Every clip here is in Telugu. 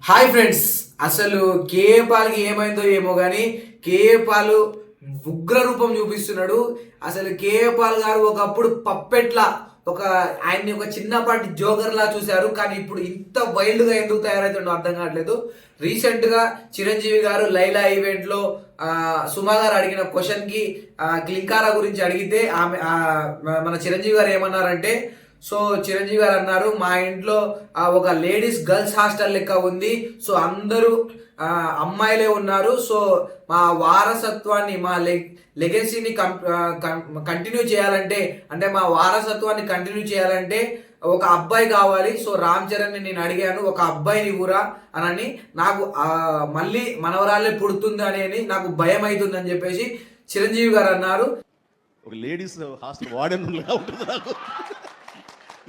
హాయ్ ఫ్రెండ్స్, అసలు కేఏ పాల్కి ఏమైందో ఏమో కానీ కేఏ పాల్ ఉగ్ర రూపం చూపిస్తున్నాడు. అసలు కేఏ పాల్ గారు ఒకప్పుడు పప్పెట్లా ఆయన్ని ఒక చిన్నపాటి జోకర్ లా చూశారు, కానీ ఇప్పుడు ఇంత వైల్డ్ గా ఎందుకు తయారైతుండో అర్థం కావట్లేదు. రీసెంట్ గా చిరంజీవి గారు లైలా ఈవెంట్ లో సుమా గారు అడిగిన క్వశ్చన్ కి క్లింకారా గురించి అడిగితే మన చిరంజీవి గారు ఏమన్నారంటే, సో చిరంజీవి గారు అన్నారు, మా ఇంట్లో ఒక లేడీస్ గర్ల్స్ హాస్టల్ లెక్క ఉంది, సో అందరూ అమ్మాయిలే ఉన్నారు, సో మా వారసత్వాన్ని మా లెగసీని కంటిన్యూ చేయాలంటే, అంటే మా వారసత్వాన్ని కంటిన్యూ చేయాలంటే ఒక అబ్బాయి కావాలి. సో రామ్ చరణ్ని నేను అడిగాను, ఒక అబ్బాయిని ఊరా అని, నాకు మళ్ళీ మనవరాలే పుడుతుంది అనేది నాకు భయం అవుతుంది అని చెప్పేసి చిరంజీవి గారు అన్నారు. ఒక లేడీస్ హాస్టల్ వార్డెన్ ఉంటుంది నాకు,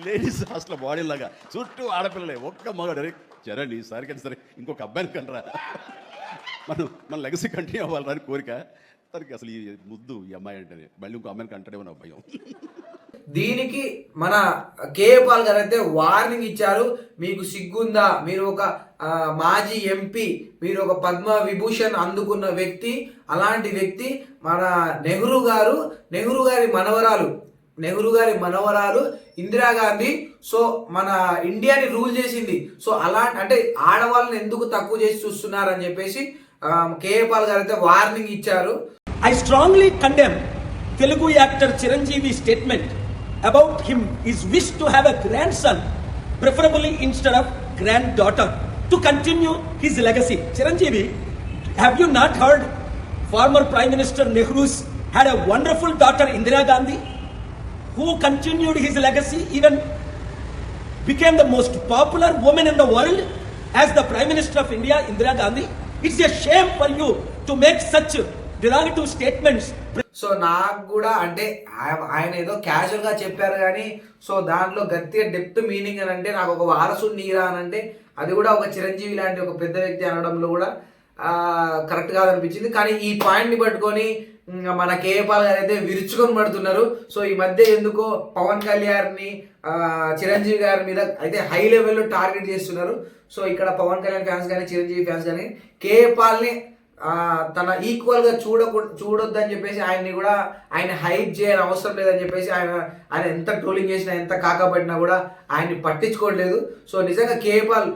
లేడీస్ హాస్టల్ బాడీ లాగా చుట్టూ ఆడపిల్లలే, ఒక్క మగాడు. చరణ్ ఈసారి కానీ సరే ఇంకొక అబ్బాయిని కనరా, మన లెగసీ కంటిన్యూ అవ్వాలని కోరిక తనకి. అసలు ఈ ముద్దు ఈ అమ్మాయి అంటేనే మళ్ళీ ఇంకో అమ్మాయిని కంటాడేమో నా భయం. దీనికి మన కేఏ పాల్ గారు అయితే వార్నింగ్ ఇచ్చారు. మీకు సిగ్గుందా? మీరు ఒక మాజీ ఎంపీ, మీరు ఒక పద్మ విభూషణ్ అందుకున్న వ్యక్తి, అలాంటి వ్యక్తి మన నెహ్రూ గారి మనవరాలు ఇందిరాగాంధీ, సో మన ఇండియాని రూల్ చేసింది. సో అంటే ఆడవాళ్ళని ఎందుకు తక్కువ చేసి చూస్తున్నారు అని చెప్పేసి కేఏ పాల్ గారు అయితే వార్నింగ్ ఇచ్చారు. I strongly condemn Telugu actor Chiranjeevi statement about his wish to have a grandson, preferably instead of granddaughter, to continue his legacy. Chiranjeevi, have you not heard former Prime Minister Nehru's had a wonderful daughter Indira Gandhi, who continued his legacy, even became the most popular woman in the world as the Prime Minister of India, Indira Gandhi. It's a shame for you to make such derogatory statements. So నాకు కూడా అంటే ఆయన ఏదో క్యాజువల్ గా చెప్పారు కానీ, సో దాంట్లో గట్టిగా డెప్త్ మీనింగ్ అని అంటే, నాకు ఒక వారసుడు నీరా అని అంటే, అది కూడా ఒక చిరంజీవి లాంటి ఒక పెద్ద వ్యక్తి అనడంలో కూడా కరెక్ట్ కాదనిపించింది. కానీ ఈ పాయింట్ ని పట్టుకొని మన కేఏ పాల్ గారు అయితే విరుచుకొని పడుతున్నారు. సో ఈ మధ్య ఎందుకో పవన్ కళ్యాణ్ ని చిరంజీవి గారి మీద అయితే హై లెవెల్లో టార్గెట్ చేస్తున్నారు. సో ఇక్కడ పవన్ కళ్యాణ్ ఫ్యాన్స్ కానీ చిరంజీవి ఫ్యాన్స్ కానీ కేఏ పాల్ ని తన ఈక్వల్ గా చూడొద్దని చెప్పేసి ఆయన హైప్ చేయని అవసరం లేదని చెప్పేసి ఆయన ఎంత ట్రోలింగ్ చేసినా, ఎంత కాకపడినా కూడా ఆయన్ని పట్టించుకోవట్లేదు. సో నిజంగా కేఏ పాల్